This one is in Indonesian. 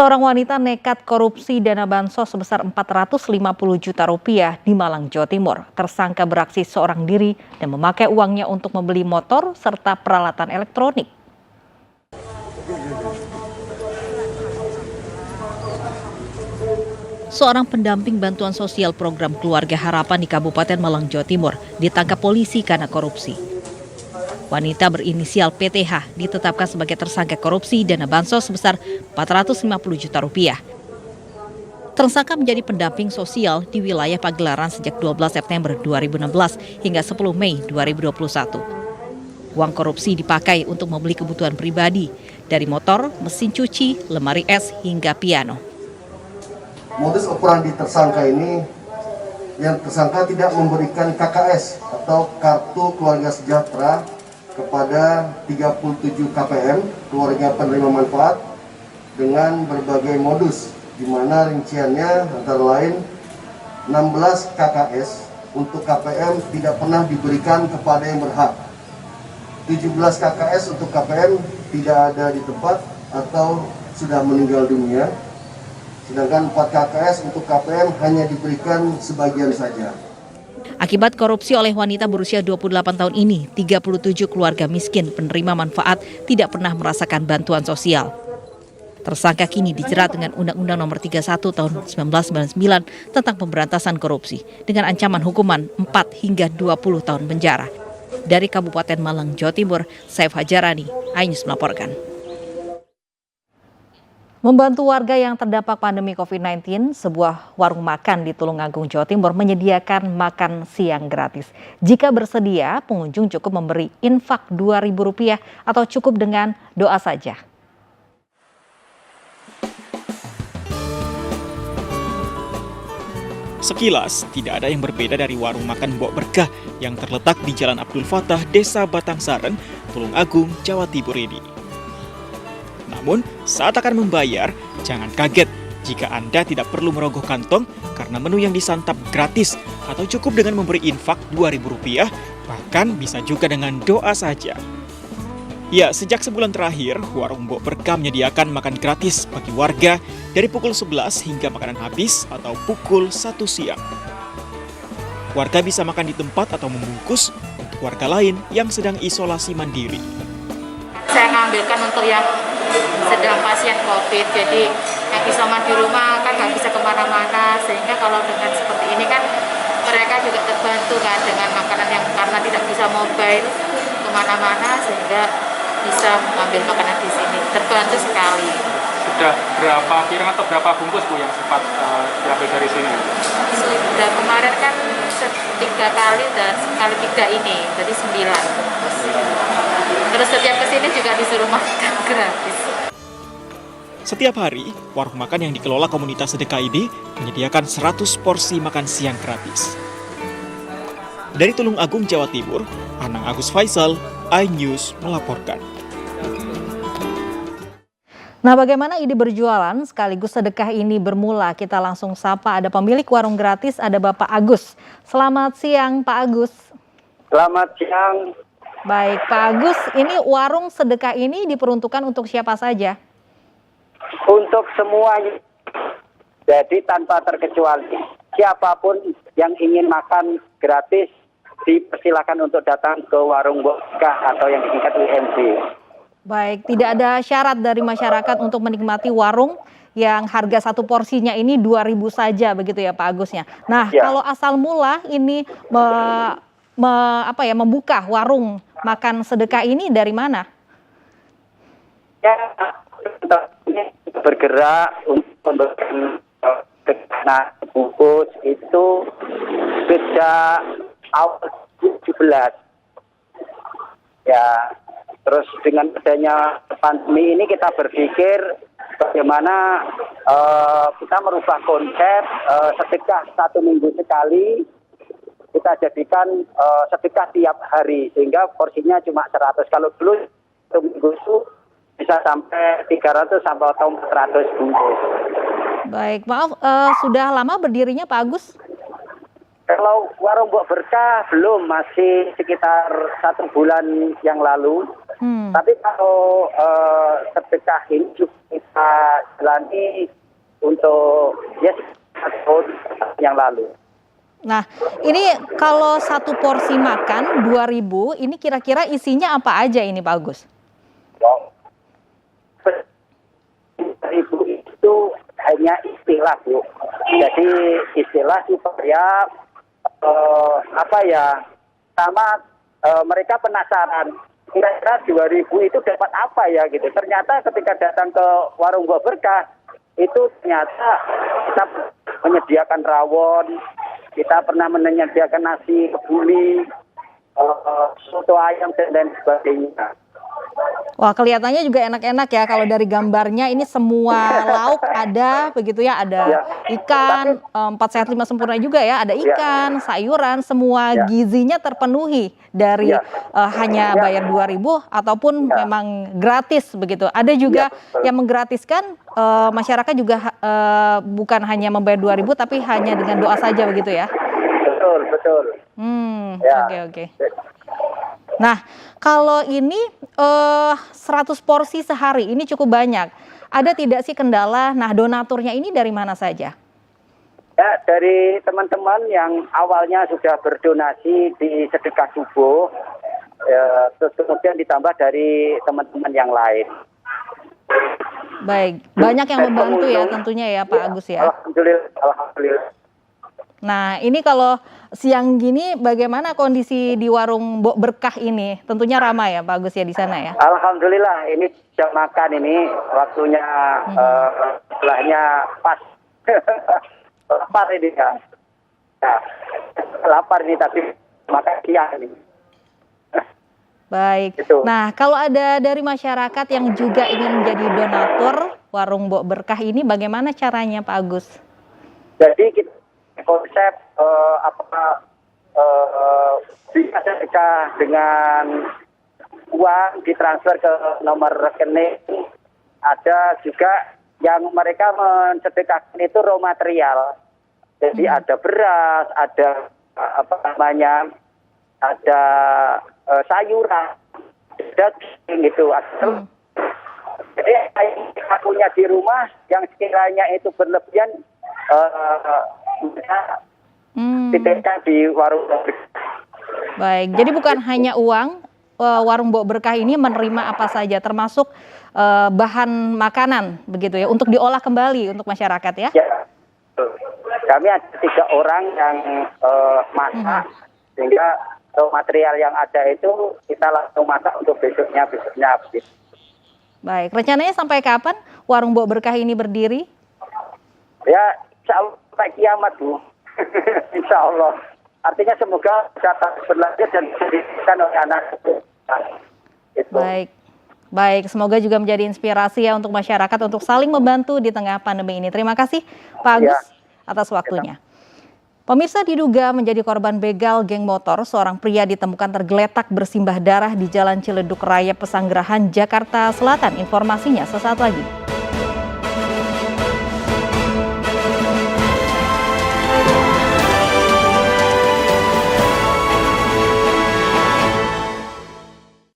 Seorang wanita nekat korupsi dana bansos sebesar 450 juta rupiah di Malang, Jawa Timur. Tersangka beraksi seorang diri dan memakai uangnya untuk membeli motor serta peralatan elektronik. Seorang pendamping bantuan sosial program Keluarga Harapan di Kabupaten Malang, Jawa Timur ditangkap polisi karena korupsi. Wanita berinisial PTH ditetapkan sebagai tersangka korupsi dana bansos sebesar 450 juta rupiah. Tersangka menjadi pendamping sosial di wilayah Pagelaran sejak 12 September 2016 hingga 10 Mei 2021. Uang korupsi dipakai untuk membeli kebutuhan pribadi, dari motor, mesin cuci, lemari es, hingga piano. Modus operandi tersangka ini, yang tersangka tidak memberikan KKS atau Kartu Keluarga Sejahtera kepada 37 KPM, keluarga penerima manfaat, dengan berbagai modus, di mana rinciannya antara lain 16 KKS untuk KPM tidak pernah diberikan kepada yang berhak, 17 KKS untuk KPM tidak ada di tempat atau sudah meninggal dunia, sedangkan 4 KKS untuk KPM hanya diberikan sebagian saja. Akibat korupsi oleh wanita berusia 28 tahun ini, 37 keluarga miskin penerima manfaat tidak pernah merasakan bantuan sosial. Tersangka kini dijerat dengan Undang-Undang Nomor 31 Tahun 1999 tentang pemberantasan korupsi dengan ancaman hukuman 4 hingga 20 tahun penjara. Dari Kabupaten Malang, Jawa Timur, Saif Hajarani, iNews melaporkan. Membantu warga yang terdampak pandemi COVID-19, sebuah warung makan di Tulungagung, Jawa Timur menyediakan makan siang gratis. Jika bersedia, pengunjung cukup memberi infak Rp2.000 atau cukup dengan doa saja. Sekilas, tidak ada yang berbeda dari warung makan Mbok Berkah yang terletak di Jalan Abdul Fattah, Desa Batangsaren, Tulungagung, Jawa Timur ini. Namun, saat akan membayar, jangan kaget jika Anda tidak perlu merogoh kantong karena menu yang disantap gratis atau cukup dengan memberi infak Rp2.000, bahkan bisa juga dengan doa saja. Ya, sejak sebulan terakhir, warung Mbok Berkah menyediakan makan gratis bagi warga dari pukul 11 hingga makanan habis atau pukul 1 siang. Warga bisa makan di tempat atau membungkus untuk warga lain yang sedang isolasi mandiri. Saya ngambilkan untuk yang sedang pasien COVID, jadi yang isoman di rumah kan nggak bisa kemana-mana, sehingga kalau dengan seperti ini kan mereka juga terbantu kan dengan makanan yang karena tidak bisa mobile kemana-mana, sehingga bisa mengambil makanan di sini, terbantu sekali. Sudah berapa piring atau berapa bungkus Bu yang sempat diambil dari sini? Sudah kemarin kan 3 kali dan sekali 3 ini, jadi 9. Terus setiap kesini juga disuruh makan gratis. Setiap hari, warung makan yang dikelola komunitas sedekah ini menyediakan 100 porsi makan siang gratis. Dari Tulungagung, Jawa Timur, Anang Agus Faisal, iNews melaporkan. Nah, bagaimana ide berjualan sekaligus sedekah ini bermula? Kita langsung sapa, ada pemilik warung gratis, ada Bapak Agus. Selamat siang, Pak Agus. Selamat siang. Baik, Pak Agus, ini warung sedekah ini diperuntukkan untuk siapa saja? Untuk semuanya, jadi tanpa terkecuali. Siapapun yang ingin makan gratis, dipersilakan untuk datang ke warung Mbok Berkah atau yang disingkat WMB. Baik, tidak ada syarat dari masyarakat untuk menikmati warung yang harga satu porsinya ini 2.000 saja, begitu ya Pak Agusnya. Nah, ya. Kalau asal mula ini membuka warung makan sedekah ini dari mana? Ya, bergerak untuk memberikan bungkus itu sejak awal 17. Ya, terus dengan adanya pandemi ini kita berpikir bagaimana kita merubah konsep sedekah 1 minggu sekali, kita jadikan sedekah tiap hari sehingga porsinya cuma 100. Kalau dulu 1 minggu itu bisa sampai 300 sampai 400 bungkus. Baik, maaf, sudah lama berdirinya Pak Agus? Kalau warung Mbok Berkah belum, masih sekitar 1 bulan yang lalu. Tapi kalau sedekah ini juga kita jalani untuk ya tahun yang lalu. Nah, ini kalau satu porsi makan 2.000, ini kira-kira isinya apa aja ini Pak Agus? Ibu itu hanya istilah, Bu. Jadi istilah supaya sama mereka penasaran kira-kira 2.000 itu dapat apa ya gitu. Ternyata ketika datang ke warung Mbok Berkah itu ternyata kita menyediakan rawon, kita pernah menyediakan nasi kebuli, soto ayam dan lain sebagainya. Wah, kelihatannya juga enak-enak ya kalau dari gambarnya ini semua lauk ada begitu ya, ada ikan, 4 sehat 5 sempurna juga ya, ada ikan, sayuran, semua gizinya terpenuhi dari hanya bayar 2.000 ataupun memang gratis begitu. Ada juga yang menggratiskan masyarakat juga bukan hanya membayar 2.000 tapi hanya dengan doa saja begitu ya. Betul. Oke. Nah, kalau ini 100 porsi sehari, ini cukup banyak. Ada tidak sih kendala? Nah, donaturnya ini dari mana saja? Ya, dari teman-teman yang awalnya sudah berdonasi di sedekah subuh, terus kemudian ditambah dari teman-teman yang lain. Baik, banyak yang membantu ya tentunya ya Pak Agus ya. Alhamdulillah. Nah, ini kalau siang gini bagaimana kondisi di warung Mbok Berkah ini? Tentunya ramai ya Pak Agus ya di sana ya? Alhamdulillah, ini jam makan ini waktunya setelahnya pas. Lapar ini ya. Lapar ini tapi makan siang ini. Baik. Gitu. Nah, kalau ada dari masyarakat yang juga ingin menjadi donatur warung Mbok Berkah ini bagaimana caranya Pak Agus? Jadi kita konsep bisa sedekah dengan uang ditransfer ke nomor rekening. Ada juga yang mereka mensedekahkan itu raw material. Jadi ada beras, ada ada sayuran, daging gitu. Jadi yang punya di rumah yang sekiranya itu berlebihan tidak di warung. Baik, jadi bukan hanya uang, warung Mbok Berkah ini menerima apa saja, termasuk bahan makanan begitu ya, untuk diolah kembali untuk masyarakat ya? Ya, kami ada 3 orang yang masak, sehingga material yang ada itu kita langsung masak untuk besoknya habis. Baik, rencananya sampai kapan warung Mbok Berkah ini berdiri? Ya, insya Allah sampai kiamat, Bu. Insya Allah. Artinya semoga bisa berlanjut dan diberikan oleh anak itu. Baik, semoga juga menjadi inspirasi ya untuk masyarakat untuk saling membantu di tengah pandemi ini. Terima kasih Pak Agus atas waktunya. Pemirsa, diduga menjadi korban begal geng motor, seorang pria ditemukan tergeletak bersimbah darah di Jalan Ciledug Raya Pesanggerahan, Jakarta Selatan. Informasinya sesaat lagi.